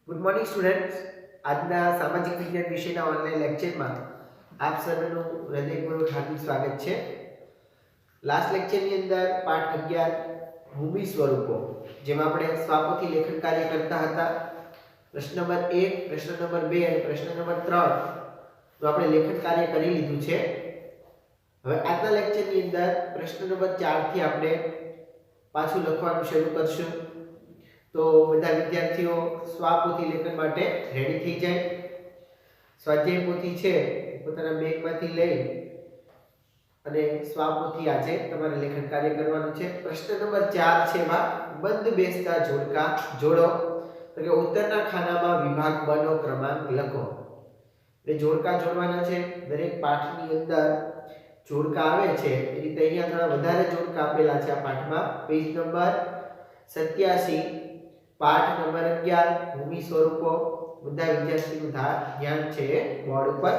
Good morning students. આજના સામાજિક વિજ્ઞાન વિષયના ઓનલાઈન લેક્ચરમાં આપ સર્વનું હૃદયપૂર્વક હાર્દિક સ્વાગત છે. લાસ્ટ લેક્ચરની અંદર પાઠ 11 ભૂમિ સ્વરૂપો, જેમાં આપણે સ્વાપોથી લેખન કાર્ય કરતા હતા. પ્રશ્ન નંબર 1, પ્રશ્ન નંબર 2 અને પ્રશ્ન નંબર 3 તો આપણે લેખન કાર્ય કરી લીધું છે. હવે આજના લેક્ચરની અંદર પ્રશ્ન નંબર 4 થી આપણે પાછું લખવાનું શરૂ કરશું. તો બધા વિદ્યાર્થીઓ સ્વાપોથી લેખન માટે રેડી થઈ જાય. સ્વાધ્યાય પોથી છે પોતાના બેગમાંથી લઈ અને સ્વાપોથી આજે તમારે લેખન કાર્ય કરવાનું છે. પ્રશ્ન નંબર 4 છે એમાં બંધ બેસતા જોડકા જોડો. તો કે ઉત્તરના ખાનામાં વિભાગ બ નો ક્રમાંક લખો. એટલે જોડકા જોડવાના છે. દરેક પાઠની અંદર જોડકા આવે છે એ રીતે અહીંયા થોડા વધારે જોડકા આપેલા છે આ પાઠમાં. પેજ નંબર 87, પાઠ નંબર 11 ભૂમિ સ્વરૂપો. બધા વિદ્યાર્થીનું ધ્યાન છે બોર્ડ ઉપર.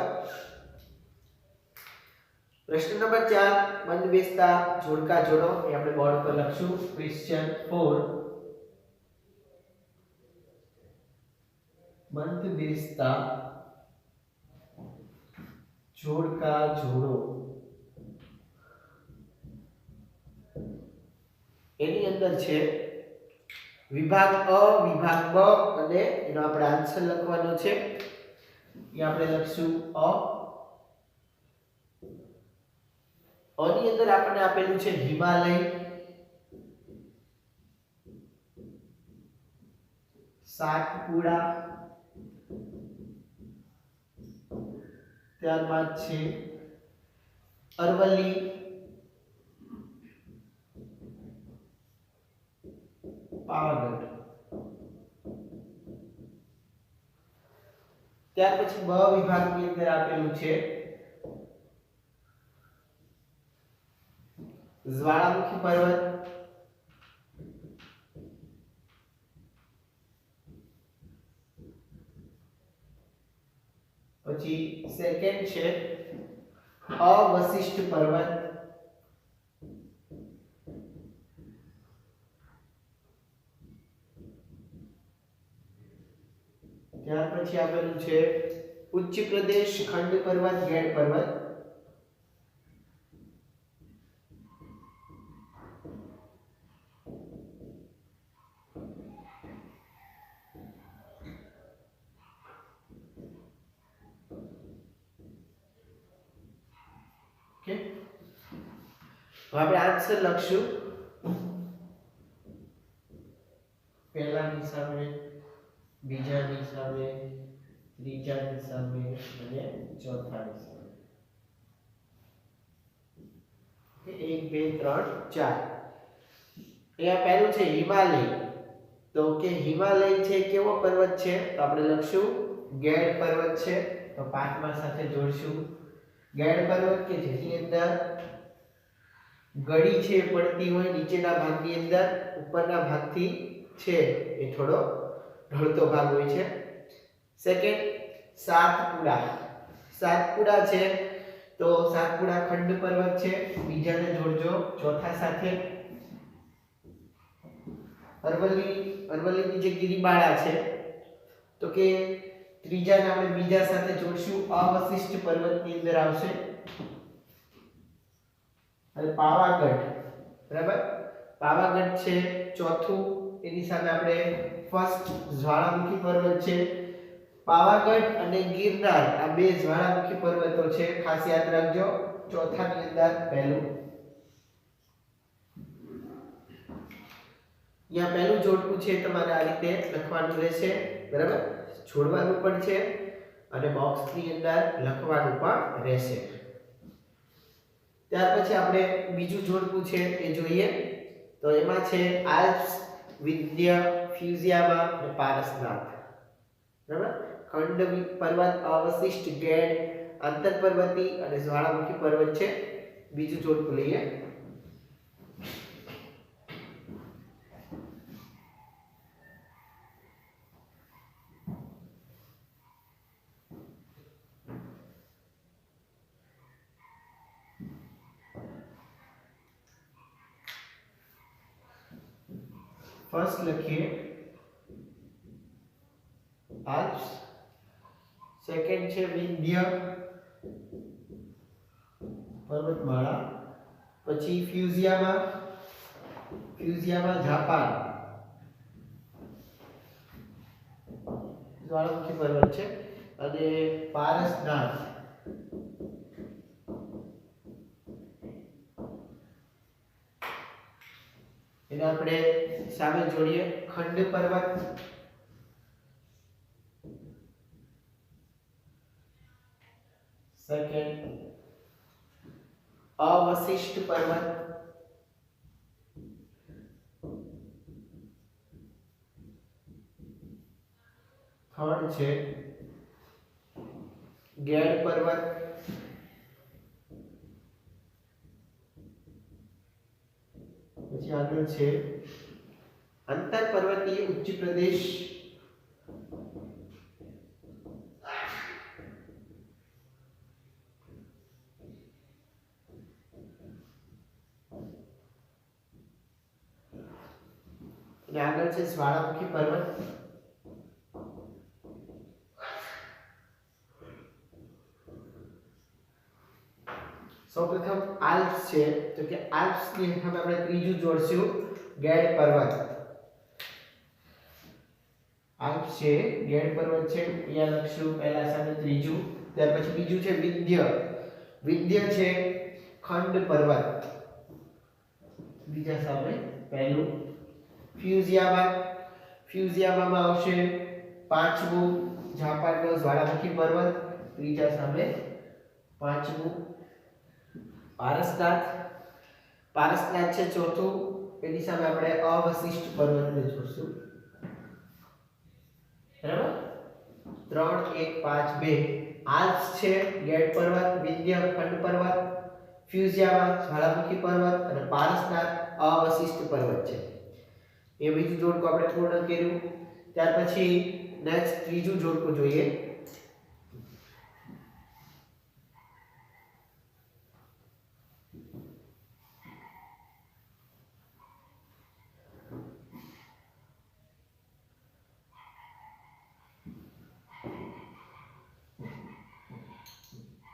પ્રશ્ન નંબર 4 બંધ બેસતા જોડકા જોડો એ આપણે બોર્ડ પર લખશું. ક્વેશ્ચન 4 બંધ બેસતા જોડકા જોડો. એની અંદર છે વિભાગ અ, વિભાગ બ અને એનો આપણે આન્સર લખવાનો છે. એ આપણે લખશું અ. અની અંદર આપણને આપેલું છે હિમાલય, સાતપુડા, ત્યારબાદ છે અરવલ્લી, પાવાગઢ. ત્યાર પછી બ વિભાગની અંદર આપેલું છે જ્વાળામુખી પર્વત, પછી સેકન્ડ છે અવશિષ્ટ પર્વત, ત્યાર પછી આપેલું છે ઉચ્ચ પ્રદેશ, ખંડ પર્વત, ગેડ પર્વત. ઓકે, હવે આપણે આન્સર લખશું. પહેલાની સામે, બીજાની સામે, ત્રીજાની સામે અને ચોથાની સામે. 1 2 3 4. અહીંયા પહેલું છે હિમાલય. તો કે હિમાલય છે કેવો પર્વત છે? તો આપણે લખશું ગેડ પર્વત છે. તો પાઠમાં સાથે જોડશું. ગેડ પર્વત કે જેની અંદર ગડી છે પડતી હોય નીચેના ભાગની અંદર, ઉપરના ભાગથી છે એ થોડો ઢળતો ભાગ હોય છે. સેકન્ડ સાતપુડા. સાતપુડા છે તો સાતપુડા ખંડ પર્વત છે. બીજાને જોડજો ચોથા સાથે. અરવલ્લીની જે ગિરિબાળા છે તો કે ત્રીજાને આપણે બીજા સાથે જોડશું. અવશિષ્ટ પર્વતની અંદર આવશે. અને પાવાગઢ, બરાબર, પાવાગઢ છે ચોથું. એની સામે આપણે ફર્સ્ટ જ્વાળામુખી પર્વત છે. પાવાગઢ અને ગિરનાર આ બે જ્વાળામુખી પર્વતો છે, ખાસ યાદ રાખજો. ચોથાની અંદર પહેલું. અહીંયા પહેલું જોડકું છે તમારે આ રીતે લખવાનું રહેશે, બરાબર. જોડવાનું પણ છે અને બોક્સની અંદર લખવાનું પણ રહેશે. ત્યાર પછી આપણે બીજું જોડકું છે એ જોઈએ. તો એમાં છે આલ્પ્સ, વિંધ્ય, ફ્યુઝિયામા અને પારસનાથ. બરાબર. ખંડ પર્વત, અવશિષ્ટ, ગેડ, આંતરપર્વતી અને જ્વાળામુખી પર્વત છે. બીજું જોડકું લઈએ. ફર્સ્ટ લખીએ આલ્પ્સ. સેકન્ડ છે વિંધ્ય પર્વતમાળા. પછી ફ્યુઝિયામાં જાપાન જ્વાળામુખી પર્વત છે. અને પારસનાથ એને આપણે સામે જોડીએ ખંડ પર્વત. સેકન્ડ અવશિષ્ટ પર્વત. થર્ડ છે ગેડ પર્વત. પછી આગળ છે અંતર પર્વતીય ઉચ્ચ પ્રદેશ. અને આગળ છે જ્વાળામુખી પર્વત. સૌપ્રથમ આલ્પ્સ છે તો કે આલ્પ્સ ની હેઠળ આપણે ત્રીજું જોડશું ગેડ પર્વત. આલ્પ્સ છે ગેડ પર્વત છે અહીંયા લખશું પહેલા સામે ત્રીજું. ત્યાર પછી બીજું છે વિંધ્ય. વિંધ્ય છે ખંડ પર્વત બીજા સામે પહેલું. ફ્યુઝિયામાં આવશે પાંચમું જાપાનનો જ્વાળામુખી પર્વત ત્રીજા સામે પાંચમું. પારસનાથ છે ચોથું. એની સામે આપણે અવશિષ્ટ પર્વતને જોડશું. બરાબર 3 1 5 2. આલ્પ્સ છે ગેડ પર્વત, વિંધ્ય ખંડ પર્વત, ફ્યુઝિયામાં જ્વાળામુખી પર્વત અને પારસનાથ અવશિષ્ટ પર્વત છે. એ બીજું જોડકું આપણે પૂર્ણ કર્યું. ત્યાર પછી નેક્સ્ટ ત્રીજું જોડકું જોઈએ.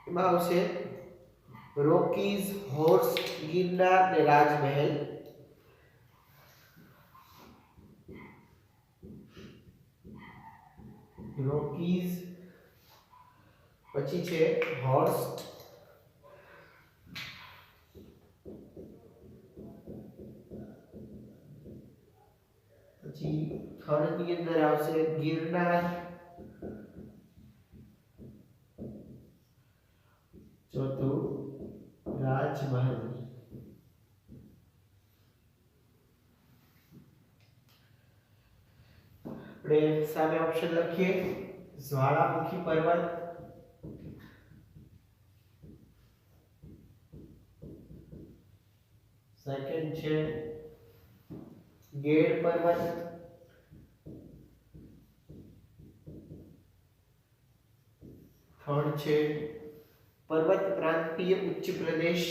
એમાં આવશે રોકીઝ, હોર્સ્ટ, ગિરનાર અને રાજમહેલ. રોકીઝ પછી છે હોર્સ્ટ, પછી થર્ડ ની અંદર આવશે ગિરનાર, ચોથું રાજમહેલ. આપણે સામે ઓપ્શન લખીએ જ્વાળામુખી પર્વત, સેકન્ડ છે ગેડ પર્વત, થર્ડ છે પર્વત પ્રાંતીય ઉચ્ચ પ્રદેશ,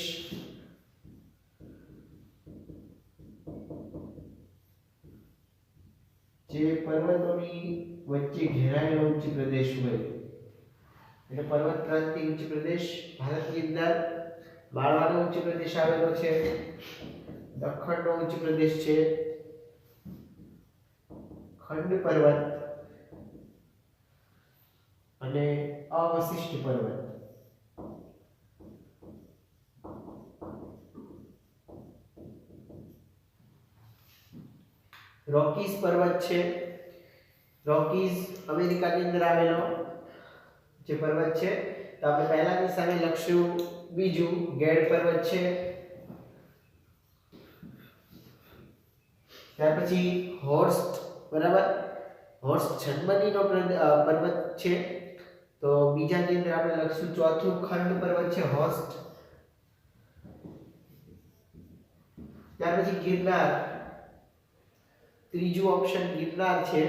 જે પર્વતોની વચ્ચે ઘેરાયેલો ઉચ્ચ પ્રદેશ હોય એટલે પર્વત પ્રાંતીય ઉચ્ચ પ્રદેશ. ભારતની અંદર માળવાનો ઉચ્ચ પ્રદેશ આવેલો છે, દખણનો ઉચ્ચ પ્રદેશ છે ખંડ પર્વત અને અવશિષ્ટ પર્વત. રોકીઝ પર્વત છે. રોકીઝ અમેરિકાની અંદર આવેલો જે પર્વત છે. તો આપણે પહેલાની સામે લખશું બીજું ગેડ પર્વત છે. ત્યાર પછી હોર્સ્ટ, બરાબર, હોર્સ્ટ જર્મનીનો પર્વત છે. તો બીજાની અંદર આપણે લખશું ચોથું ખંડ પર્વત છે હોર્સ્ટ. ત્યાર પછી ગિરનાર, ત્રીજું ઓપ્શન ગિરનાર છે.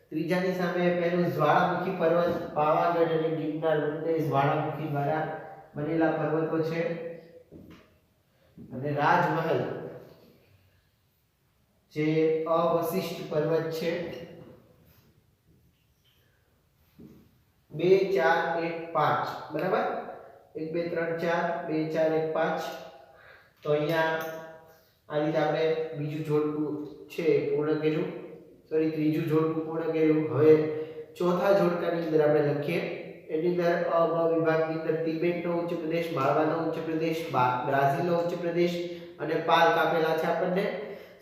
ત્રીજાની સામે પહેલું જ્વાળામુખી પર્વત, પાવાગઢ અને ગિરનાર બંને જ્વાળામુખી દ્વારા બનેલા પર્વતો છે. અને રાજમહેલ જે અવશિષ્ટ પર્વત છે. 2 4 1 5 બરાબર 1 2 3 4 2 4 1 5 તો અહીંયા આ રીતે આપણે બીજું જોડકું છે પૂર્ણ કર્યું સોરી ત્રીજું જોડકું પૂર્ણ કર્યું હવે ચોથા જોડકાની અંદર આપણે લખીએ એની અંદર અ બ વિભાગની અંદર તિબેટનો ઉચ્ચ પ્રદેશ માળવાનો ઉચ્ચ પ્રદેશ બ્રાઝિલનો ઉચ્ચ પ્રદેશ અને પાર્ક આપેલા છે આપણને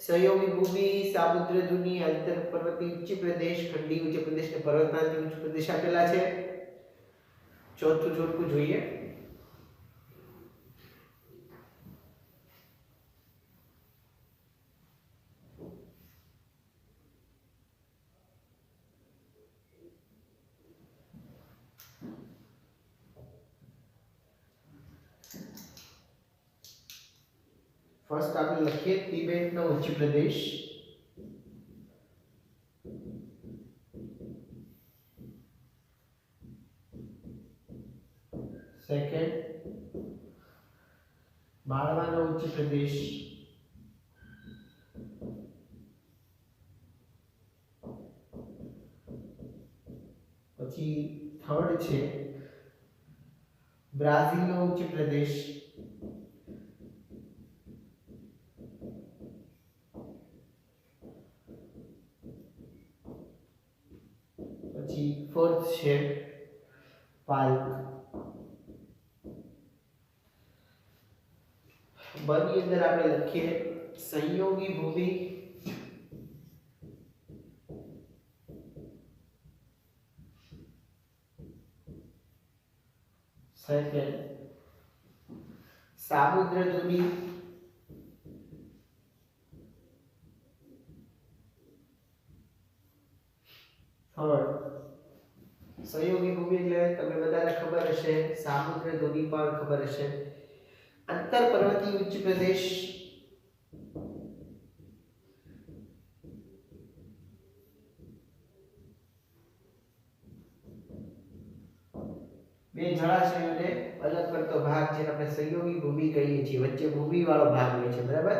સહયોગી ભૂમિ સામુદ્રધુની આંતર પર્વતીય ઉચ્ચ પ્રદેશ ખંડી ઉચ્ચ પ્રદેશ અને પર્વતાંચલ ઉચ્ચ પ્રદેશ આપેલા છે ચોથું જોડકું જોઈએ फर्स्ट આપણે લખીએ તિબેટનો ઉચ્ચ પ્રદેશ સેકન્ડ માળવાનો ઉચ્ચ પ્રદેશ પછી થર્ડ છે બ્રાઝિલનો ઉચ્ચ પ્રદેશ फोर्थ છે પાલ્ક બની અંદર આપણે લખીએ સંયોગી ભૂમિ સેકન્ડ સામુદ્રધુની થર્ડ सहयोगी भूमि એટલે તમને બધાને ખબર હશે સામુદ્રધુની પણ ખબર હશે અંતર પર્વતીય ઉચ્ચ પ્રદેશ બે જળાશયોને અલગ કરતો ભાગ જેને આપણે સંયોગી ભૂમિ કહીએ છીએ વચ્ચે ભૂમિ વાળો ભાગ હોય છે બરાબર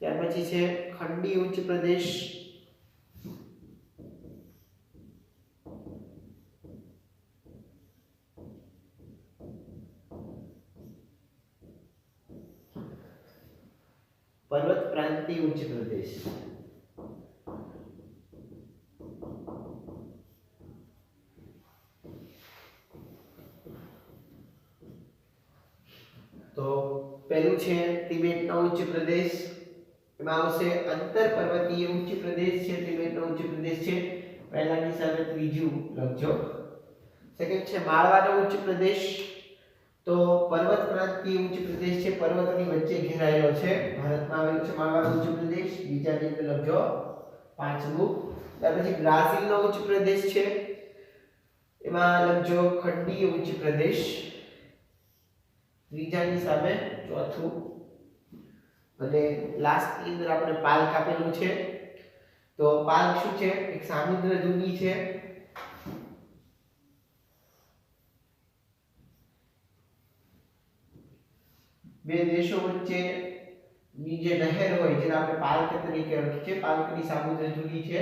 ત્યાર પછી છે ખંડી ઉચ્ચ પ્રદેશ पर्वत प्रांतीय उच्च प्रदेश तो पहलू छे तिबेटનો ઉચ્ચ પ્રદેશ એમાં આવશે અંતર પર્વતીય ઉચ્ચ પ્રદેશ છે तिबेटનો ઉચ્ચ પ્રદેશ છે પહેલાની સામે ત્રીજું લખજો સેકન્ડ છે માળવાનો ઉચ્ચ પ્રદેશ तो पर्वत प्रांतीय उच्च प्रदेश છે પર્વતોની વચ્ચે ઘેરાયેલો છે ભારતમાં આવેલો છે માળવાનો ઉચ્ચ પ્રદેશ બીજાની અંદર લખજો પાંચમું ત્યાર પછી બ્રાઝિલનો ઉચ્ચ પ્રદેશ છે એમાં લખજો ખંડીય ઉચ્ચ પ્રદેશ ત્રીજાની સામે ચોથું અને લાસ્ટ ની અંદર આપણે પાલ્ક આપેલું છે તો પાલ્ક શું છે એક સામુદ્રધુની છે બે દેશો વચ્ચે ની જે નહેર હોય જેને આપણે પાલ્ક તરીકે ઓળખીએ છીએ પાલ્કની સામુદ્રધુની છે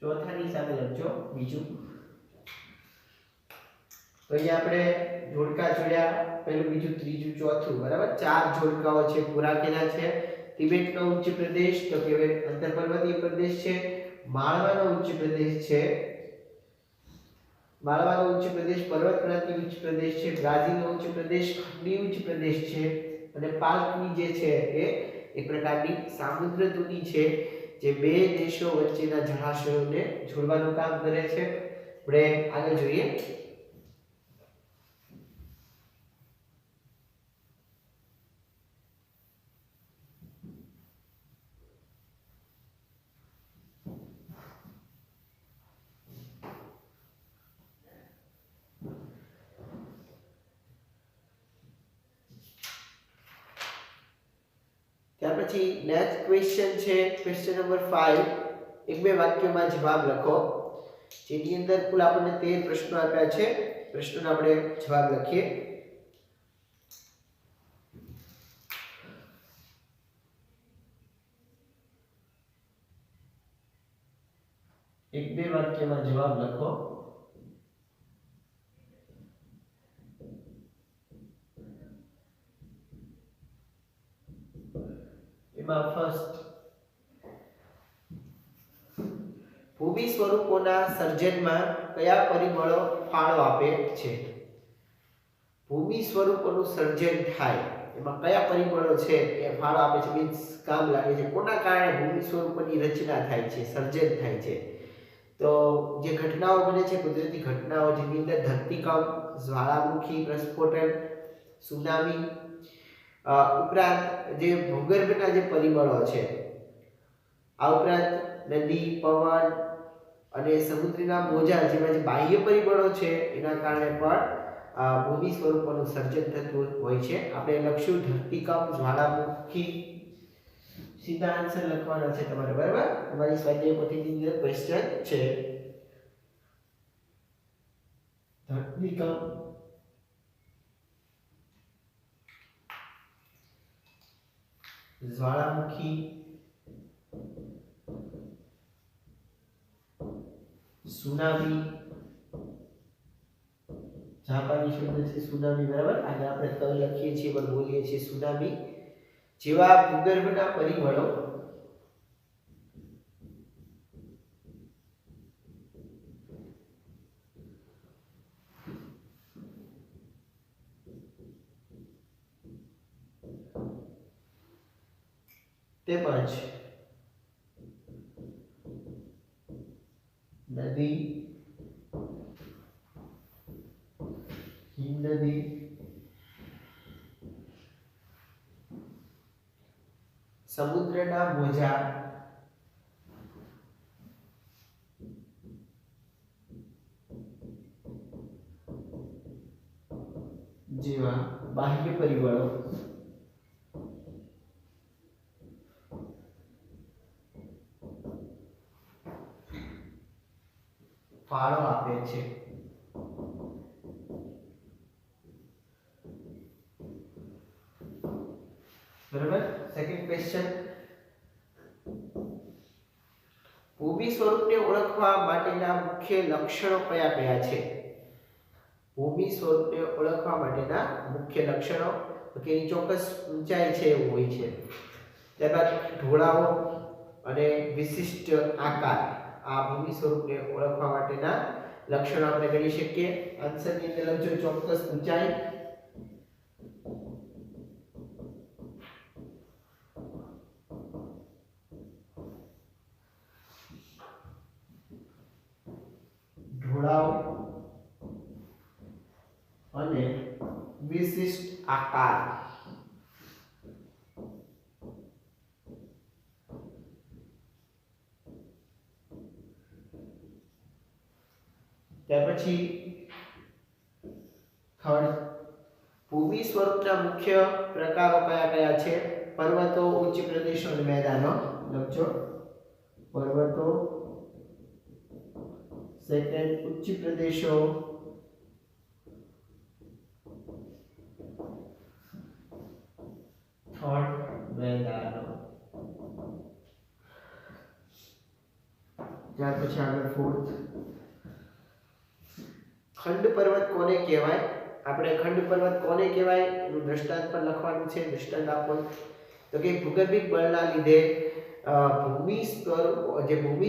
ચોથાની સામે લખજો બીજું તો અહીંયા આપણે જોડકા જોડ્યા પહેલું બીજું ત્રીજું ચોથું બરાબર ચાર જોડકાઓ છે પૂરા કર્યા છે તિબેટનો ઉચ્ચ પ્રદેશ તો કે અંતરપર્વતીય પ્રદેશ છે માળવાનો ઉચ્ચ પ્રદેશ છે માળવાનો ઉચ્ચ પ્રદેશ પર્વત પ્રાંતીય ઉચ્ચ પ્રદેશ છે બ્રાઝિલનો ઉચ્ચ પ્રદેશ ખંડીય ઉચ્ચ પ્રદેશ છે અને પાલ્કની જે છે એ એક પ્રકારની સામુદ્રધુની છે જે બે દેશો વચ્ચેના જળાશયોને જોડવાનું કામ કરે છે આપણે આગળ જોઈએ ત્યાર પછી નેક્સ્ટ ક્વેશ્ચન છે ક્વેશ્ચન નંબર 5 એક બે વાક્યોમાં જવાબ લખો જેની અંદર કુલ આપણને 13 પ્રશ્નો આપ્યા છે પ્રશ્નોનો આપણે જવાબ લખીએ એક બે વાક્યમાં જવાબ લખો. એમાં ફર્સ્ટ, ભૂમિ સ્વરૂપોના સર્જનમાં કયા પરિબળો ફાળો આપે છે? ભૂમિ સ્વરૂપોનું સર્જન થાય એમાં કયા પરિબળો છે એ ફાળો આપે છે, મીન્સ કામ લાગે છે? કોના કારણે ભૂમિ સ્વરૂપોની રચના થાય છે, સર્જન થાય છે? તો જે ઘટનાઓ બને છે, કુદરતી ઘટનાઓ, જેની અંદર ધરતીકંપ, જ્વાળામુખી પ્રસ્ફોટન, સુનામી, ઉપરાંત જે ભૂગર્ભના જે પરિબળો છે, આ ઉપરાંત નદી, પવન અને સમુદ્રના મોજા જેવા જે બાહ્ય પરિબળો છે એના કારણે પણ ભૂમિ સ્વરૂપોનું સર્જન થતું હોય છે. આપણે લખશું ધરતીકંપ, જ્વાળામુખી. સીધા આન્સર લખવાના છે તમારે, બરાબર? તમારી સ્વાધ્યાય પોથીની અંદર ક્વેશ્ચન છે ધરતીકંપ, જ્વાળામુખી, સુનામી, જાપાની શબ્દ છે સુનામી, બરાબર? આગળ આપણે ત લખીએ છીએ પણ બોલીએ છીએ સુનામી જેવા ભૂગર્ભના પરિબળો તેમજ નદી, હિમનદી, સમુદ્રના મોજા જેવા બાહ્ય પરિબળો ફાળો આપે છે. બરાબર? સેકન્ડ ક્વેશ્ચન, ભૂમિ સ્વરૂપને ઓળખવા માટેના મુખ્ય લક્ષણો કયા કયા છે? ભૂમિ સ્વરૂપને ઓળખવા માટેના મુખ્ય લક્ષણો કે એની ચોક્કસ ઊંચાઈ છે એવું હોય છે, ત્યારબાદ ઢોળાવો અને વિશિષ્ટ આકાર, આ ભૂમિ સ્વરૂપને ઓળખવા માટેના લક્ષણો આપણે ગણી શકીએ. આન્સરની અંદર લખજો ચોક્કસ ઊંચાઈ, ઢોળાવ અને વિશિષ્ટ આકાર. ત્યાર પછી થર્ડ, ભૂમિ સ્વરૂપના મુખ્ય પ્રકારો કયા કયા છે? પર્વતો, ઉચ્ચ પ્રદેશો અને મેદાનો. લખજો પર્વતો, સેકન્ડ ઉચ્ચ પ્રદેશો, થર્ડ મેદાનો. ત્યાર પછી આગળ ફોર્થ, ખંડ પર્વત કોને કહેવાય? આપણે ખંડ પર્વત કોને કહેવાય એનું દ્રષ્ટાંત પણ લખવાનું છે. દ્રષ્ટાંત આપો તો કે ભૂગર્ભિક બળના લીધે ભૂમિ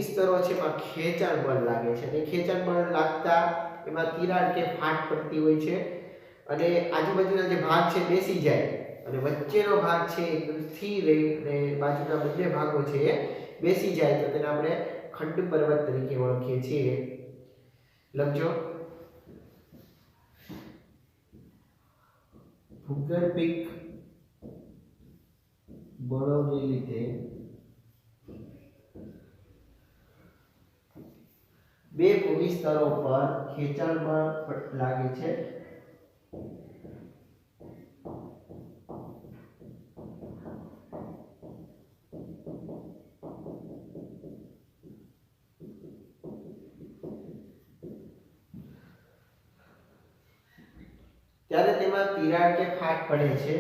સ્તરો છે એમાં ખેંચાણ બળ લાગે છે, અને ખેંચાણ બળ લાગતા એમાં તિરાડ કે ફાટ પડતી હોય છે, અને આજુબાજુના જે ભાગ છે બેસી જાય, અને વચ્ચેનો ભાગ છે એકદમ સ્થિર રહી અને બાજુના બંને ભાગો છે એ બેસી જાય, તો તેને આપણે ખંડ પર્વત તરીકે ઓળખીએ છીએ. લખજો ભૂગર્ભિક બળોને લીધે બે ભૂમિ સ્તરો પર ખેંચાણ બળ લાગે છે, ત્યારે તેમાં તિરાડ કે ફાટ પડે છે.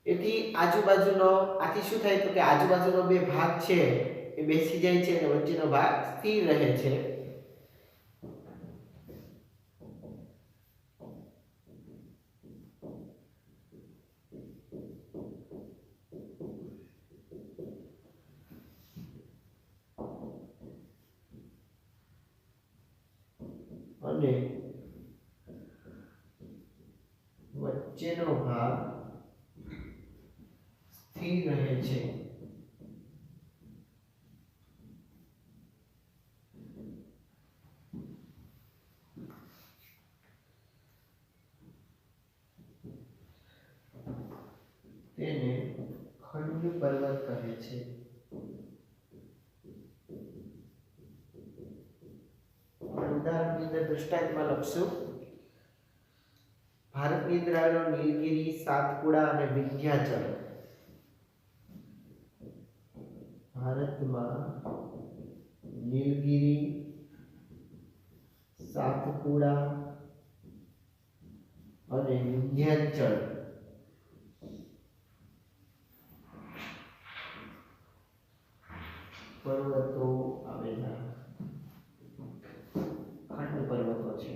એથી આજુબાજુનો આથી શું થાય તો કે આજુબાજુનો બે ભાગ છે એ બેસી જાય છે અને વચ્ચેનો ભાગ સ્થિર રહે છે. અને વચ્ચેનો ભાગ સ્થિર રહે છે. તેને ખંડ પર્વત કહે છે. ઉદાહરણની અંદર દૃષ્ટાંતમાં લખશું. ભારતની અંદર આવેલો નીલગિરી, સાતપુડા અને વિંધ્યાચલ. ભારતમાં નીલગિરી, સાતપુડા અને વિંધ્યાચલ પર્વતો આવેલા ખંડ પર્વતો છે.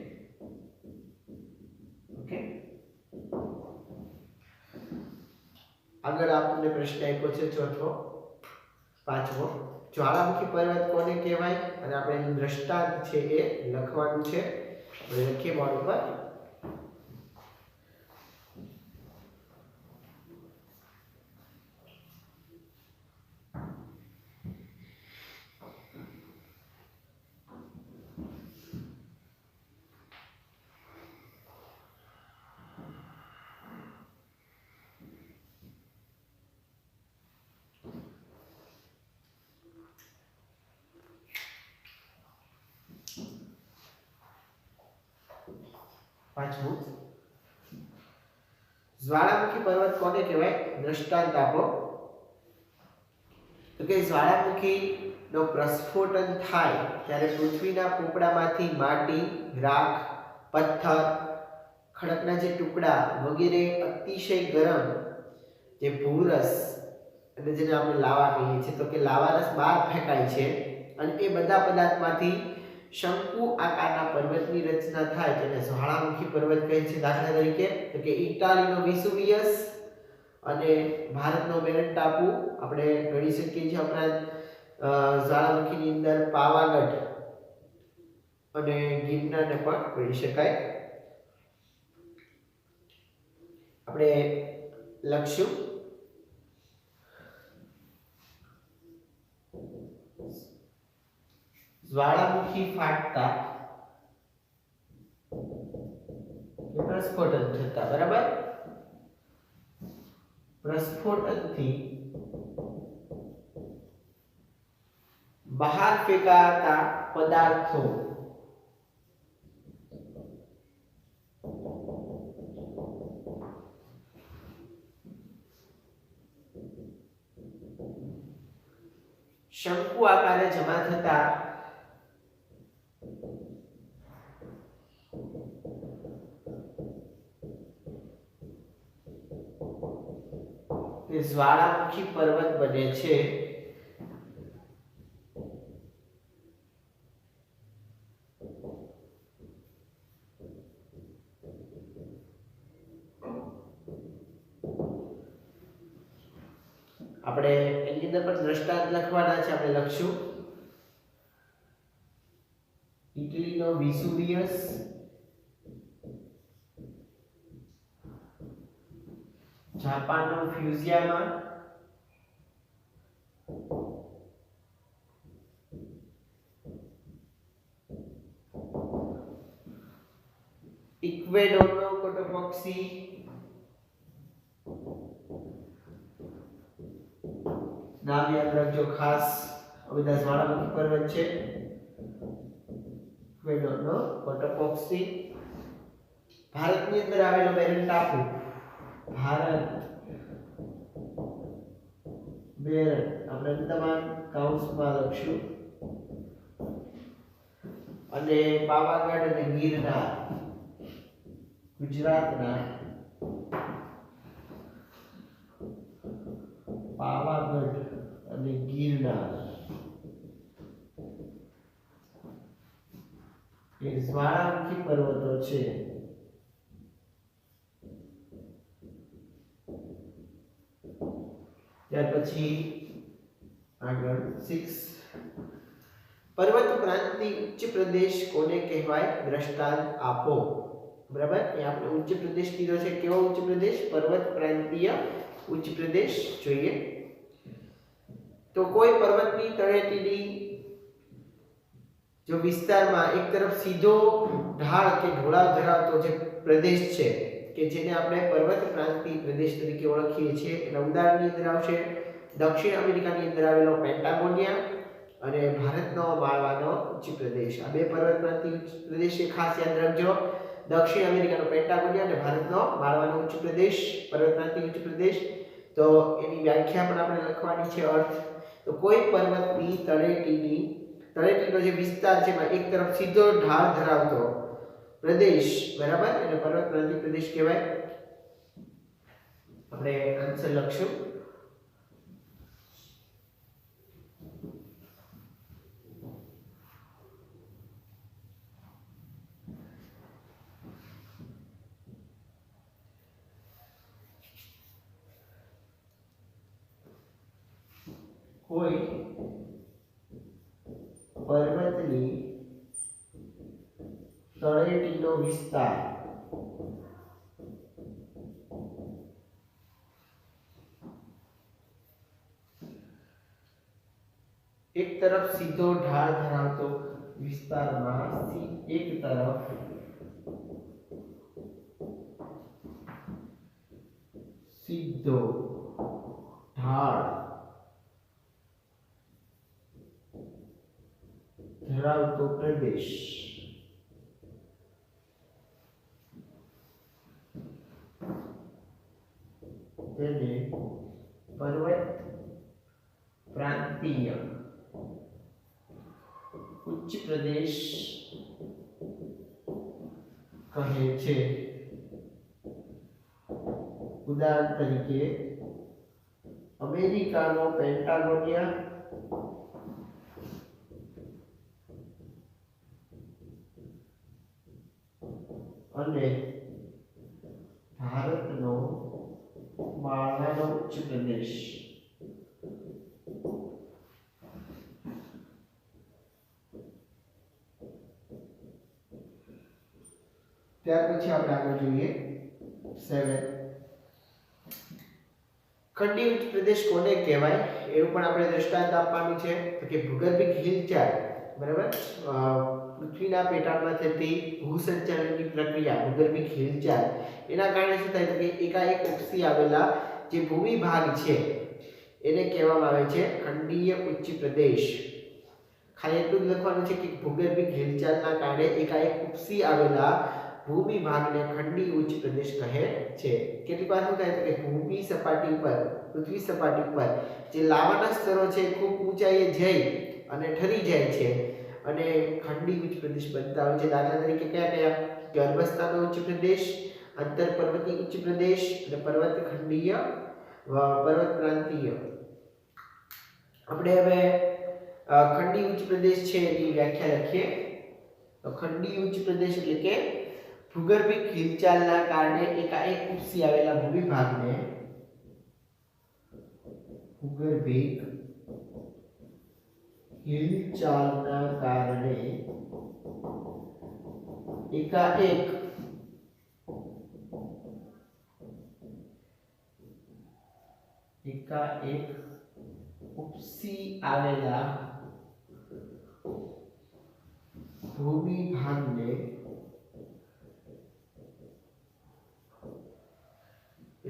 ઓકે, આગળ આપણને પ્રશ્ન આપ્યો છે ચોથો, પાંચમો. જ્વાળામુખી પર્વત કોને કહેવાય અને આપણે એનું દ્રષ્ટાંત છે એ લખવાનું છે. લખીએ બોર્ડ ઉપર. પાંચમું, જ્વાળામુખી પર્વત કોને કહેવાય? દ્રષ્ટાંત આપો. તો કે જ્વાળામુખી નો પ્રસ્ફોટન થાય ત્યારે પૃથ્વીના પોપડામાંથી માટી, રાખ, પથ્થર, ખડકના જે ટુકડા વગેરે અતિશય ગરમ જે ભૂરસ એટલે જેને આપણે લાવા કહીએ છીએ તો કે લાવારસ બહાર ફેંકાય છે અને એ બધા પદાર્થમાંથી શંકુ આકારના પર્વતની રચના થાય તેને જ્વાળામુખી પર્વત કહે છે. દાખલા તરીકે તો કે ઇટાલીનો વેસુવિયસ અને ભારતનો બેરન ટાપુ આપણે ગણી શકીએ છીએ. ઉપરાંત જ્વાળામુખીની અંદર પાવાગઢ અને ગિરનારને પણ ગણી શકાય. આપણે લખશું જ્વાળામુખી ફાટતા પ્રસ્ફોટન થતા, બરાબર, પ્રસ્ફોટનથી બહાર ફેંકાતા પદાર્થો શંકુ આકારે જમા થતા તે જ્વાળામુખી પર્વત બને છે. આપણે એની અંદર પણ દ્રષ્ટાંત લખવાના છે. આપણે લખશું ઇટલીનો વેસુવિયસ, જાપાનનો ફ્યુઝિયામા, ઇક્વેડોરનો કોટોપોક્સી, નામ યાદ રાખજો ખાસ, આ બધા જ્વાળામુખી પર્વત છે. ઇક્વેડોરનો કોટોપોક્સી, ભારતની અંદર આવેલો બેરન ટાપુ, ભારત બેરન આપણે અંદમાન કાઉન્સમાં લખશું, અને પાવાગઢ અને ગિરનાર ગુજરાતના પાવાગઢ અને ગિરનાર એ જ્વાળામુખી પર્વતો છે. ત્યાર પછી આગળ 6 પર્વત પ્રાંતની ઉચ્ચ પ્રદેશ કોને કહેવાય? દ્રષ્ટાંત આપો. બરાબર, એ આપણે ઉચ્ચ પ્રદેશ કીધો છે. કેવો ઉચ્ચ પ્રદેશ? પર્વત પ્રાંતીય ઉચ્ચ પ્રદેશ જોઈએ. તો કોઈ પર્વતની તળેટીની જો વિસ્તારમાં એક તરફ સીધો ઢાળ કે ઢોળાવ ધરાવતો જે પ્રદેશ છે કે જેને આપણે પર્વત પ્રાંતીય પ્રદેશ તરીકે ઓળખીએ છીએ, એના ઉદાહરણની અંદર આવશે દક્ષિણ અમેરિકાની અંદર આવેલો પેન્ટાગોનિયા અને ભારતનો માળવાનો ઉચ્ચ પ્રદેશ. આ બે પર્વત પ્રાંતીય ઉચ્ચ પ્રદેશ ખાસ યાદ રાખજો. દક્ષિણ અમેરિકાનો પેન્ટાગોનિયા અને ભારતનો માળવાનો ઉચ્ચ પ્રદેશ, પર્વત પ્રાંતીય ઉચ્ચ પ્રદેશ. તો એની વ્યાખ્યા પણ આપણે લખવાની છે, અર્થ. તો કોઈ પર્વતની તળેટીનો જે વિસ્તાર છે એમાં એક તરફ સીધો ઢાળ ધરાવતો પ્રદેશ, બરાબર, એને પર્વત પ્રાંતીય પ્રદેશ કહેવાય. આપણે આન્સર લખશું. કોઈ પર્વતની તળેટીનો વિસ્તાર એક તરફ સીધો ઢાળ ધરાવતો વિસ્તારમાં એક તરફ સીધો ઢાળ ધરાવતો પ્રદેશ તેને પર્વત પ્રાંતીય ઉચ્ચ પ્રદેશ કહે છે. ઉદાહરણ તરીકે અમેરિકાનો પેન્ટાગોનિયા અને ભારતનો માળવાનો ઉચ્ચ પ્રદેશ. ત્યાર પછી આપણે આગળ જોઈએ 7 ખંડી ઉચ્ચ પ્રદેશ કોને કહેવાય? એનું પણ આપણે દ્રષ્ટાંત આપવાનું છે. તો કે ભૂગર્ભિક હિલચાલ, બરાબર, પૃથ્વીના પેટાળમાં થતી ભૂસંચાલનની પ્રક્રિયા ભૂગર્ભિક હિલચાલ, એના કારણે શું થાય? તો કે એકાએક ઉપસી આવેલા જે ભૂમિ ભાગ છે એને કહેવામાં આવે છે ખંડીય ઉચ્ચ પ્રદેશ. ખાલી એટલું જ લખવાનું છે કે ભૂગર્ભિક હિલચાલના કારણે એકાએક ઉપસી આવેલા ભૂમિ ભાગને ખંડી ઉચ્ચ પ્રદેશ કહે છે. કેટલીક વાર શું થાય કે ભૂમિ સપાટી ઉપર, પૃથ્વી સપાટી ઉપર જે લાવાના સ્તરો છે ખૂબ ઊંચાઈએ જઈ અને ઠરી જાય છે અને ખંડી ઉચ્ચ પ્રદેશ બનતા હોય છે. દાખલા તરીકે કયા કયા? કે અરબસ્તાનો ઉચ્ચ પ્રદેશ, અંતર પર્વતીય ઉચ્ચ પ્રદેશ અને પર્વત ખંડીય પર્વત પ્રાંતીય. આપણે હવે ખંડી ઉચ્ચ પ્રદેશ છે એની વ્યાખ્યા લખીએ. તો ખંડી ઉચ્ચ પ્રદેશ એટલે કે ભૂગર્ભિક હિલચાલના કારણે એકાએક ઉપસી આવેલા ભૂમિભાગને ભૂગર્ભિક હિલચાલના કારણે એકાએક ઉપસી આવેલા ભૂમિભાગને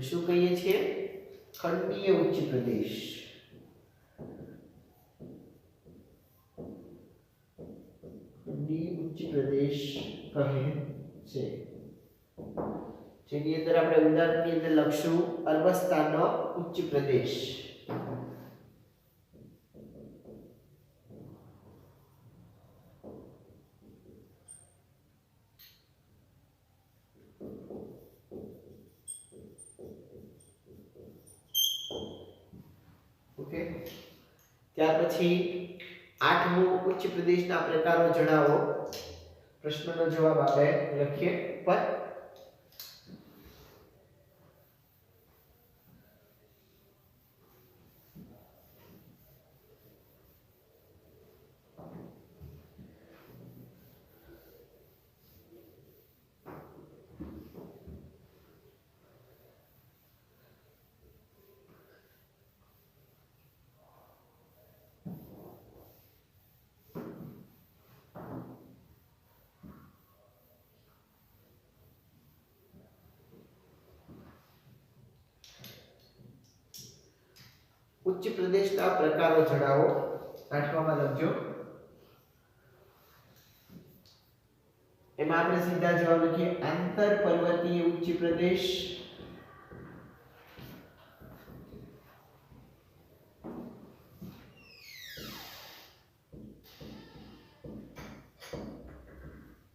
શું કહીએ છીએ? ખંડીય ઉચ્ચ પ્રદેશ. ખંડીય ઉચ્ચ પ્રદેશ કહે છે. જેની અંદર આપણે ઉદાહરણની અંદર લખશું અરબસ્તાનનો ઉચ્ચ પ્રદેશ. ત્યાર પછી 8મું ઉચ્ચ પ્રદેશના પ્રકારો જણાવો. પ્રશ્નનો જવાબ આપણે લખીએ પર. ઉચ્ચ પ્રદેશના પ્રકારો જણાવો. 8માં લખજો. એમાં આપણે સીધા જવાબ લખીએ આંતર પર્વતીય ઉચ્ચ પ્રદેશ,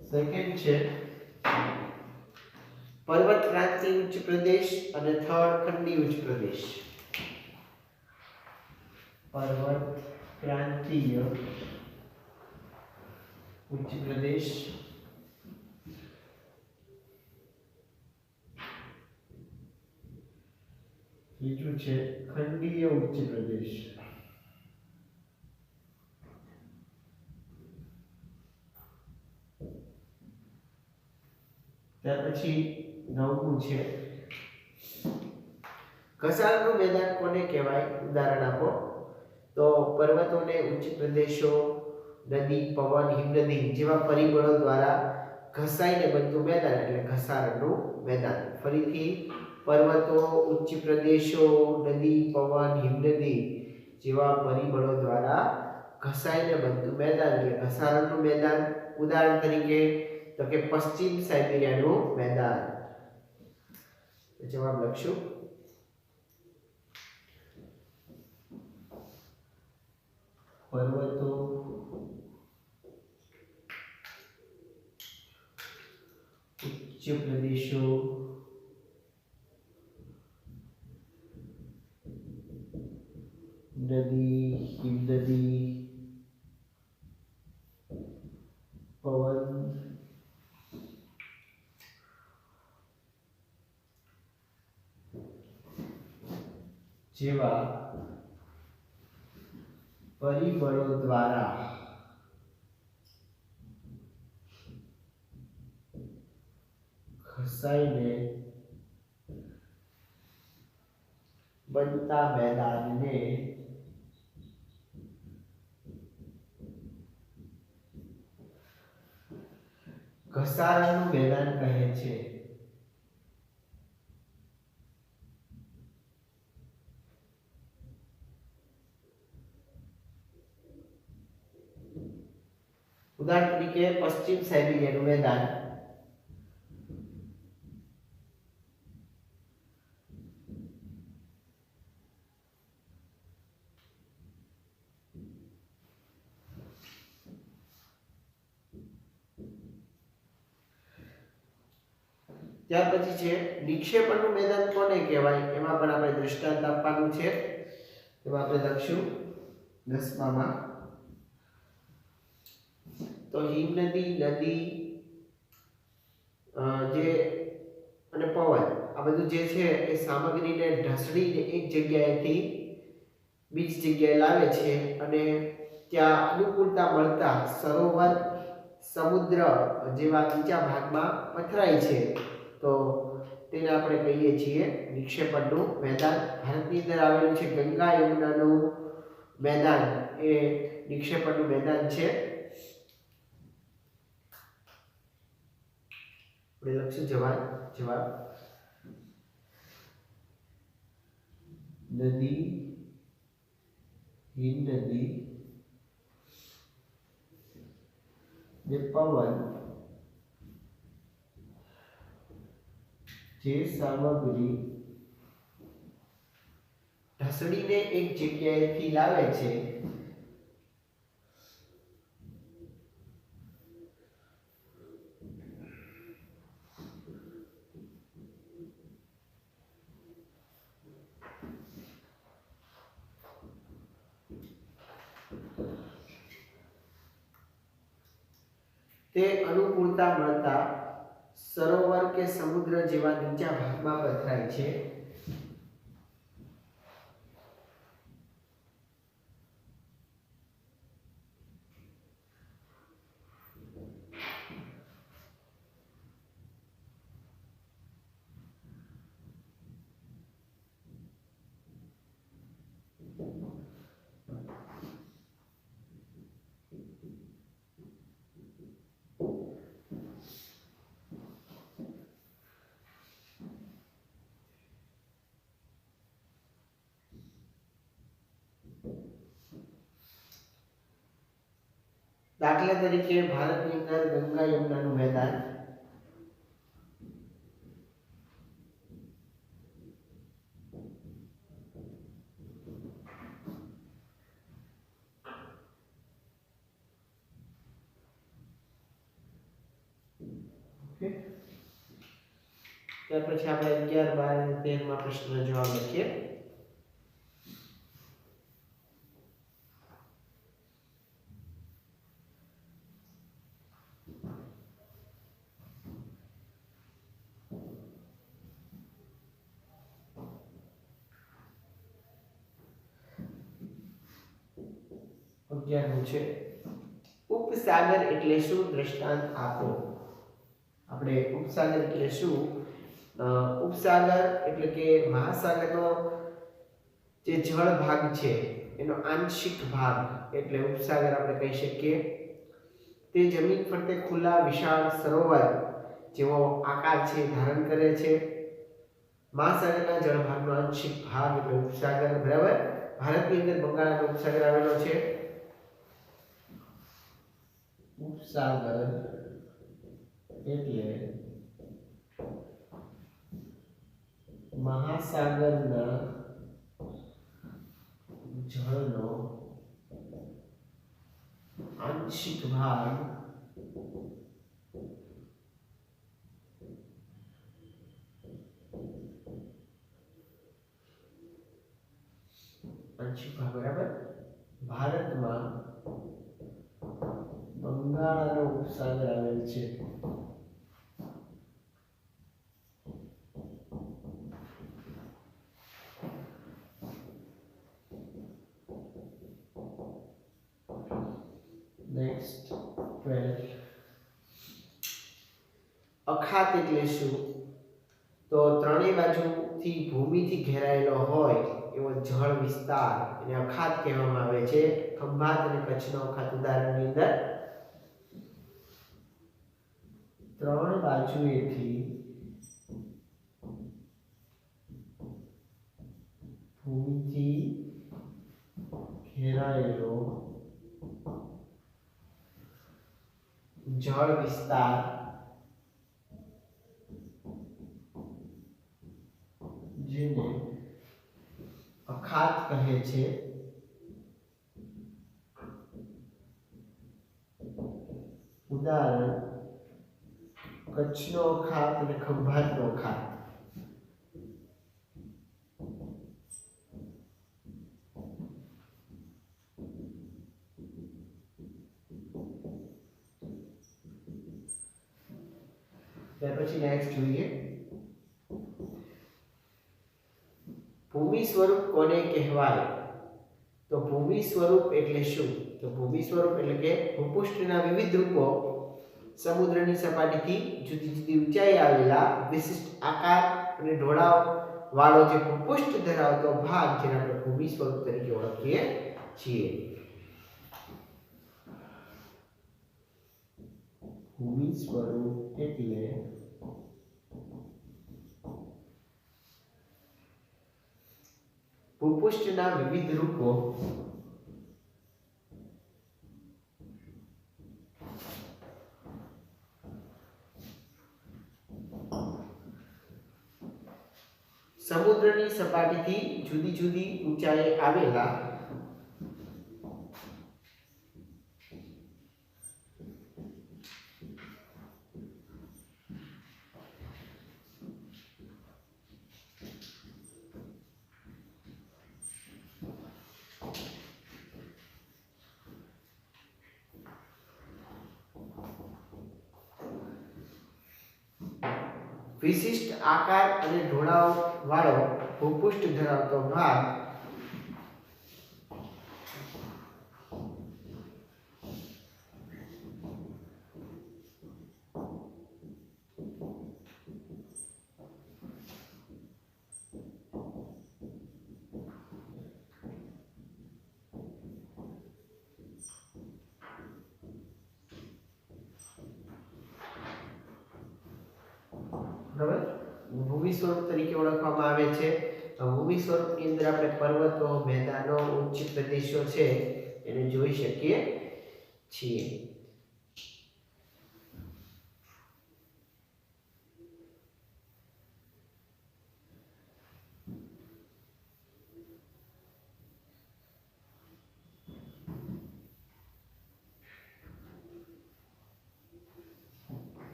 સેકન્ડ છે પર્વત ક્રાંતિ ઉચ્ચ પ્રદેશ અને થર્ડ ખંડી ઉચ્ચ પ્રદેશ. પર્વત ક્રાંતિય ઉચ્ચ પ્રદેશ, બીજું છે ખંડીય ઉચ્ચ પ્રદેશ. ત્યાર પછી 9મું છે ઘસારનું મેદાન કોને કહેવાય? ઉદાહરણ આપો. તો પર્વતોને ઉચ્ચ પ્રદેશો, નદી, પવન, હિમનદી જેવા પરિબળો દ્વારા ઘસાઈને બનતું મેદાન એટલે ઘસારનું મેદાન. ફરીથી પર્વતો, ઉચ્ચ પ્રદેશો, નદી, પવન, હિમનદી જેવા પરિબળો દ્વારા ઘસાઈને બનતું મેદાન એટલે ઘસારણનું મેદાન. ઉદાહરણ તરીકે તો કે પશ્ચિમ સાઇબેરિયાનું મેદાન. જવાબ લખશું. પર્વતો, ઉચ્ચ પ્રદેશો, નદી, હિમનદી, પવન જેવા પરિબળો દ્વારા ઘસાઈને બનતા મેદાનને ઘસારણનું મેદાન કહે છે. ઉદાહરણ તરીકે પશ્ચિમ સાઇબેરિયાનું મેદાન. ત્યાર પછી છે નિક્ષેપણનું મેદાન કોને કહેવાય? એમાં પણ આપણે દૃષ્ટાંત આપવાનું છે. એમાં આપણે લખશું 10માં તો હિમનદી, નદી જે અને પવન આ બધું જે છે એ સામગ્રીને ઢસડીને એક જગ્યાએથી બીજી જગ્યાએ લાવે છે અને ત્યાં અનુકૂળતા મળતા સરોવર, સમુદ્ર જેવા નીચા ભાગમાં પથરાય છે. તો તેને આપણે કહીએ છીએ નિક્ષેપણનું મેદાન. ભારતની અંદર આવેલું છે ગંગા યમુનાનું મેદાન એ નિક્ષેપણનું મેદાન છે. લક્ષ્ય જવાબ નદી, હિમનદી ને પવન જે સામગ્રી ઢસડીને એક જગ્યાએથી લાવે છે તે અનુકૂળતા મળતા સરોવર કે સમુદ્ર જેવા નીચા ભાગમાં પથરાય છે. દાખલા તરીકે ભારતની અંદર ગંગા યમુનાનું મેદાન, ત્યાર પછી આપણે 11, 12 અને 13 માં પ્રશ્નનો જવાબ લખીએ. છે ઉપસાગર એટલે શું? દ્રષ્ટાંત આપો. આપણે ઉપસાગર એટલે શું? ઉપસાગર એટલે કે મહાસાગરનો જે જળ ભાગ છે એનો આંશિક ભાગ એટલે ઉપસાગર આપણે કહી શકીએ. તે જમીન ફરતે ખુલ્લા વિશાળ સરોવર જેવો આકાર છે ધારણ કરે છે. મહાસાગરના જળભાગનો આંશિક ભાગ એટલે ઉપસાગર. બરાબર. ભારતની અંદર બંગાળનો ઉપસાગર આવેલો છે. ઉપસાગર એટલે મહાસાગરના જળનો આંશિક ભાગ બરાબર. ભારતમાં બંગાળનો ઉપસાગર આવેલ છે. નેક્સ્ટ 12. અખાત એટલે શું? તો ત્રણેય બાજુથી ભૂમિથી ઘેરાયેલો હોય એવો જળ વિસ્તાર એને અખાત કહેવામાં આવે છે. ખંભાત અને કચ્છનો અખાત ઉદાહરણની અંદર ત્રણ બાજુએથી ભૂમિથી ઘેરાયેલો જળ વિસ્તાર જેને અખાત કહે છે. ઉદાહરણ કચ્છનો અખાત અને ખંભાતનો અખાત. ત્યાર પછી નેક્સ્ટ જોઈએ ભૂમિ સ્વરૂપ કોને કહેવાય? તો ભૂમિ સ્વરૂપ એટલે શું? તો ભૂમિ સ્વરૂપ એટલે કે ભૂપૃષ્ઠના વિવિધ રૂપો સમુદ્રની સપાટીથી જુદી જુદી ઊંચાઈ આવેલા વિશિષ્ટ આકાર અને ઢોળાવ વાળો જે ભૂપૃષ્ઠ ધરાવતો ભાગ જેને આપણે ભૂમિ સ્વરૂપ તરીકે ઓળખીએ છીએ. ભૂમિ સ્વરૂપ એટલે ભૂપૃષ્ઠના વિવિધ રૂપો સમુદ્રની સપાટીથી જુદી જુદી ઊંચાઈએ આવેલા વિશિષ્ટ આકાર અને ઢોળાવ વાળો ભૂપૃષ્ઠ ધરાવતો ભાગ બરાબર ભૂમિ સ્વરૂપ તરીકે ઓળખવામાં આવે છે. ભૂમિ સ્વરૂપની અંદર આપણે પર્વતો, મેદાનો, ઉચ્ચ પ્રદેશો છે એને જોઈ શકીએ છીએ.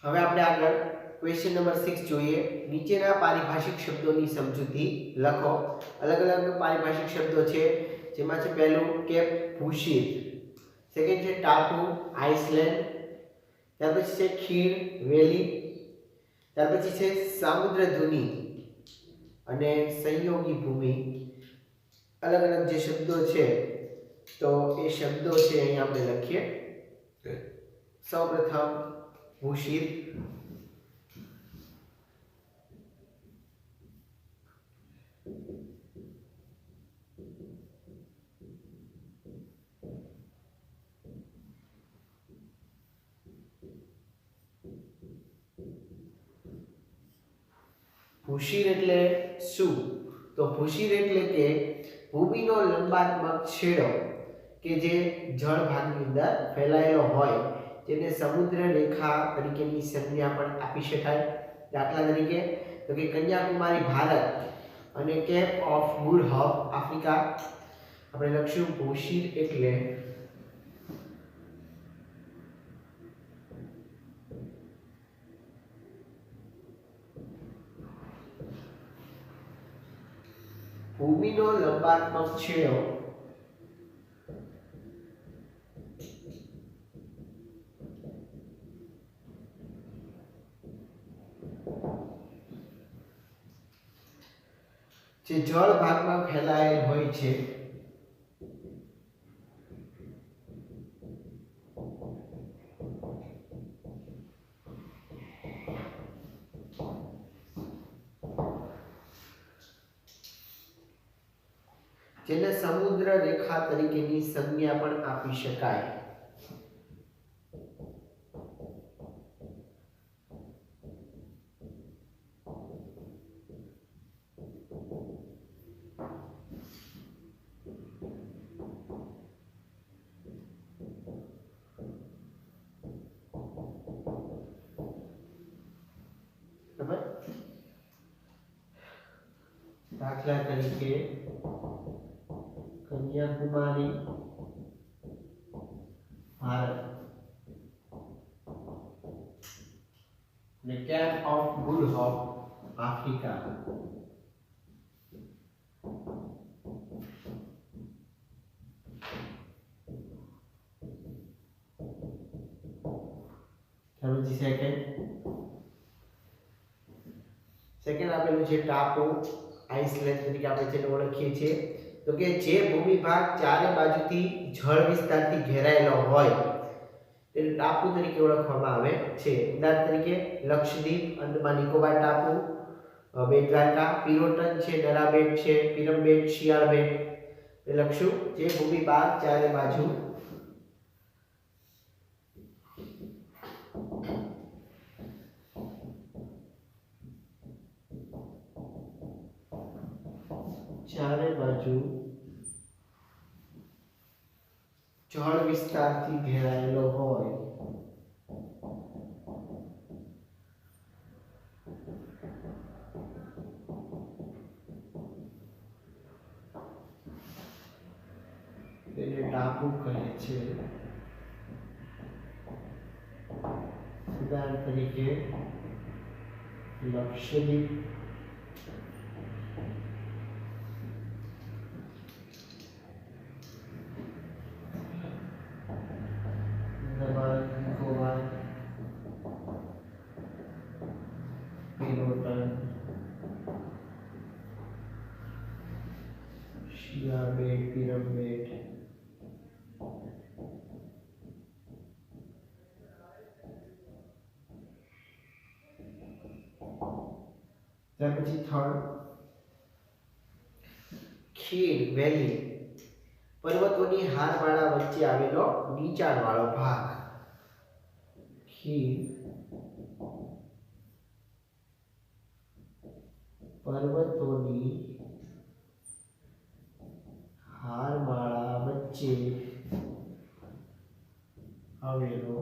હવે આપણે આગળ ક્વેશ્ચન નંબર 6 જોઈએ. નીચેના પારિભાષિક શબ્દોની સમજૂતી લખો. અલગ અલગ પારિભાષિક શબ્દો છે, જેમાં છે પહેલું કેપ ભૂશીર, સેકન્ડ છે ટાપુ આઇસલેન્ડ, ત્યાર પછી છે ખીણ વેલી, ત્યાર પછી છે સામુદ્રધુની અને સંયોગી ભૂમિ. અલગ અલગ જે શબ્દો છે તો એ શબ્દો છે અહીં આપણે લખીએ. સૌપ્રથમ ભૂશીર, ભૂશીર એટલે શું? તો ભૂશીર એટલે કે ભૂમિનો લંબાત્મક છેડો કે જે જળ ભાગની અંદર ફેલાયેલો હોય, જેને સમુદ્ર રેખા તરીકેની સંજ્ઞા પણ આપી શકાય. દાખલા તરીકે તો કે કન્યાકુમારી ભારત અને cape of good hope Africa. આપણે લખશું ભૂશીર એટલે ભૂમિનો લંબાત્મક છેડો જે જળ ભાગમાં ફેલાયેલ હોય છે જેને સમુદ્ર રેખા તરીકેની સંજ્ઞા પણ આપી શકાય. દાખલા તરીકે કન્યાકુમારી ભારત અને cape of good hope Africa. Second આપેલું છે ટાપુ આઇસલેન્ડ તરીકે આપણે જેને ઓળખીએ છીએ. તો કે જે ભૂમિ ભાગ ચારે બાજુથી જળ વિસ્તારથી ઘેરાયેલો હોય તેને ટાપુ તરીકે ઓળખવામાં આવે છે. ઉદાહરણ તરીકે લક્ષદ્વીપ, અંદમાન નિકોબાર ટાપુ, બેટ દ્વારકા, પિરોટન છે, નરાબેટ છે, પિરમબેટ, શિયાળબેટ. એ લખશું જે ભૂમિ ભાગ ચારે બાજુ જળ વિસ્તારથી ઘેરાયેલો હોય તેને ટાપુ કહે છે. ઉદાહરણ તરીકે લક્ષદ્વીપ, અંદમાન નિકોબાર, પિરામિડ પિરામિડ ત્યાર પછી થર્ડ ખીણ વેલી પર્વતોની હારમાળા વચ્ચે આવેલો નીચાણવાળો ભાગ ખીણ પર્વતોની હારમાળા વચ્ચે આવેલો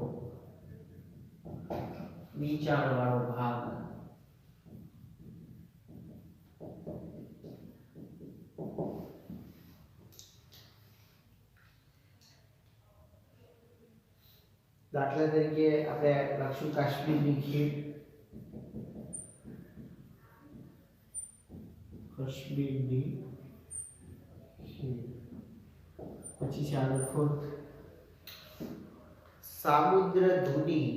નીચાણવાળો ભાગ દાખલા તરીકે આપણે લખશું કાશ્મીરની ખીણ કાશ્મીરની ખીણ પછી છે આગળ ફોર્થ સામુદ્ર ધુની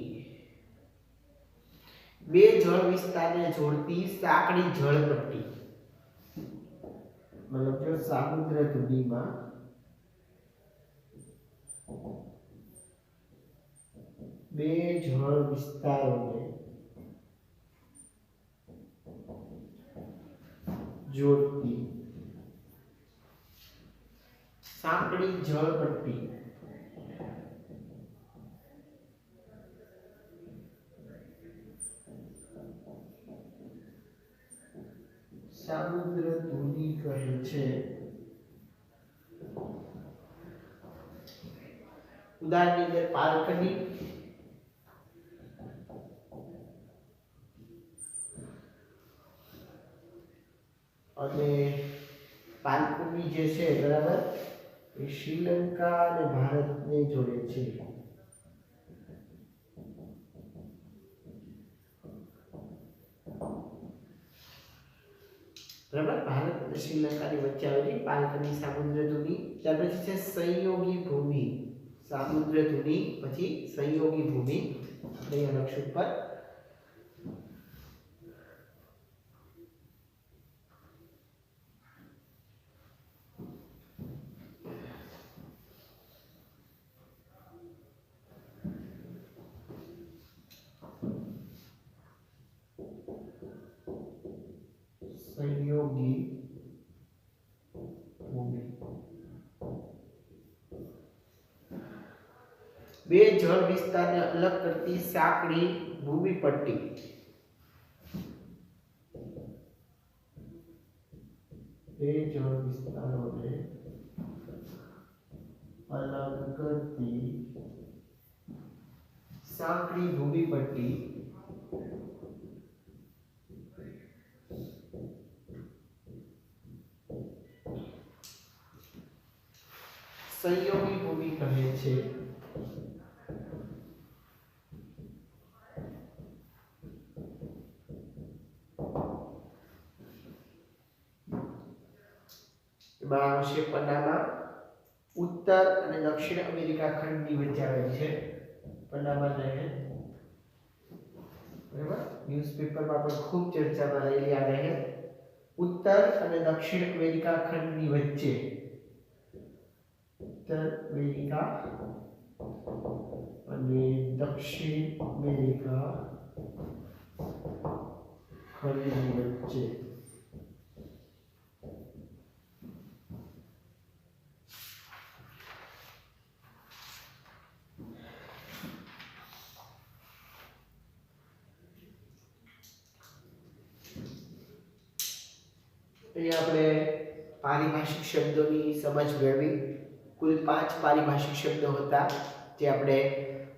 બે જળ વિસ્તારને જોડતી સાંકડી જળપટ્ટી મતલબ જો સામુદ્ર ધુનીમાં બે જળ વિસ્તારોને જોડતી સાંકડી જળપટ્ટી સામુદ્ર ધુની કહે છે. ઉદાહરણની અંદર પાલકની અને પાલકુની જે છે બરાબર એ શ્રીલંકા અને ભારતને જોડે છે. બરાબર ભારત અને શ્રીલંકાની વચ્ચે આવેલી પાલકની સામુદ્ર ધુની. ત્યાર પછી છે સંયોગી ભૂમિ સામુદ્ર ધુની પછી સંયોગી ભૂમિ અહીંયા લખશું પર સંયોગી ભૂમિ બે જળ વિસ્તારને અલગ કરતી સાંકડી ભૂમિ પટ્ટી બે જળ વિસ્તારોને અલગ કરતી સાંકડી ભૂમિ પટ્ટી સંયોગી ભૂમિ કહે છે. એમાં આવશે પનામા ઉત્તર અને દક્ષિણ અમેરિકા ખંડની વચ્ચે આવેલ છે પનામા નહેર. બરાબર ન્યૂઝપેપરમાં પણ ખૂબ ચર્ચામાં રહેલી આ નહેર ઉત્તર અને દક્ષિણ અમેરિકા ખંડની વચ્ચે ઉત્તર અમેરિકા અને દક્ષિણ અમેરિકા ખંડની વચ્ચે અહીંયા આપણે પારિભાષિક શબ્દોની સમજ મેળવી. કુલ 5 પારિભાષિક શબ્દો હતા જે આપણે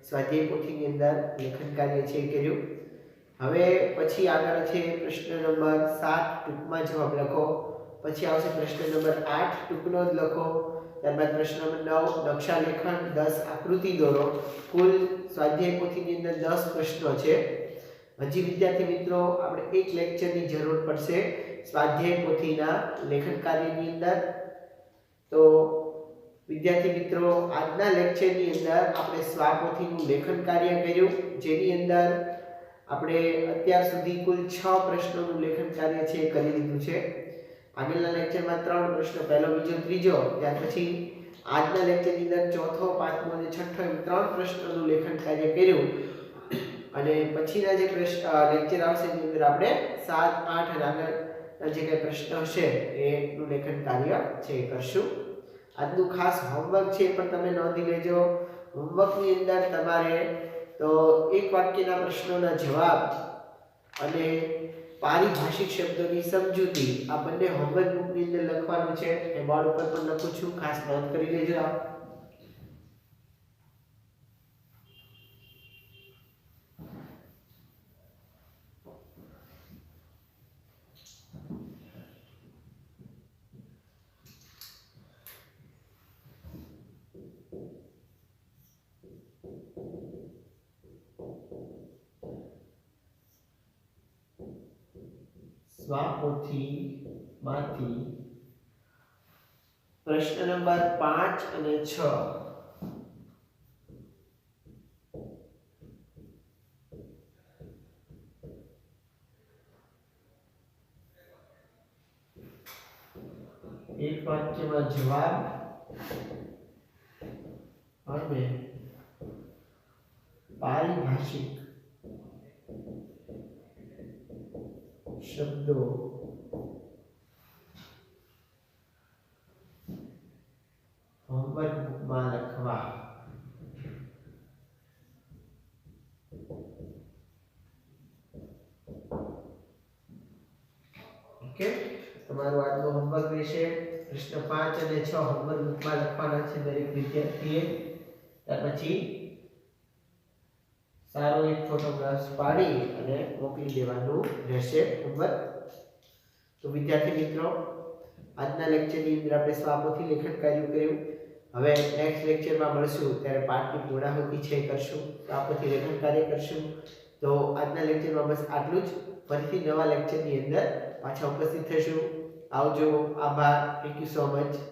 સ્વાધ્યાય પોથીની અંદર લેખન કાર્ય છે કર્યું. હવે પછી આગળ છે પ્રશ્ન નંબર 7 ટૂંકમાં જવાબ લખો. પછી આવશે પ્રશ્ન નંબર 8 ટૂંકનો જ લખો. ત્યારબાદ પ્રશ્ન નંબર 9 નકશા લેખન 10 આકૃતિ દોરો. કુલ સ્વાધ્યાય પોથીની અંદર 10 પ્રશ્નો છે. હજી વિદ્યાર્થી મિત્રો આપણે એક લેક્ચરની જરૂર પડશે સ્વાધ્યાય પોથીના લેખન કાર્યની અંદર. તો વિદ્યાર્થી મિત્રો આજના લેક્ચરની અંદર આપણે સ્વાપોથીનું લેખન કાર્ય કર્યું જેની અંદર આપણે અત્યાર સુધી કુલ 6 પ્રશ્નોનું લેખન કાર્ય છે કરી લીધું છે. આગળના લેક્ચરમાં 3 પ્રશ્નો, પહેલો, બીજો, ત્રીજો, ત્યાર પછી આજના લેક્ચરની અંદર ચોથો, પાંચમો અને છઠ્ઠો એમ 3 પ્રશ્નોનું લેખન કાર્ય કર્યું. અને પછીના જે લેક્ચર આવશે એની અંદર આપણે 7, 8 અને આગળ જે કઈ પ્રશ્ન હશે એનું લેખન કાર્ય છે એ કરશું. આજનું ખાસ હોમવર્ક છે પણ તમે નોંધી લેજો. હોમવર્કની અંદર તમારે તો એક વાક્યના પ્રશ્નોના જવાબ અને પારિભાષિક શબ્દોની સમજૂતી આ બંને હોમવર્ક બુકની અંદર લખવાનું છે. એ બોર્ડ ઉપર પણ લખું છું, ખાસ નોંધ કરી લેજો. સ્વાપોથી માંથી પ્રશ્ન નંબર 5 અને 6. એક વાક્યમાં જવાબ અને પારિભાષિક શબ્દો હોમવર્ક બુકમાં લખવા. ઓકે, તમારું આજનું હોમવર્ક રહેશે પ્રશ્ન 5 અને 6 હોમવર્ક બુકમાં લખવાના છે દરેક વિદ્યાર્થીએ. ત્યાર પછી સારો એક ફોટોગ્રાફ પાડી અને મોકલી દેવાનું રહેશે હોમવર્ક. તો વિદ્યાર્થી મિત્રો, આજના લેક્ચરની અંદર આપણે સ્વાપોથી લેખન કાર્ય કર્યું. હવે નેક્સ્ટ લેક્ચરમાં મળશું ત્યારે પાઠની પૂર્ણાહુતિ છે કરશું, સ્વાપોથી લેખન કાર્ય કરશું. તો આજના લેક્ચરમાં બસ આટલું જ. ફરીથી નવા લેક્ચરની અંદર પાછા ઉપસ્થિત થઈશું. આવજો, આભાર, થેન્ક યુ સો મચ.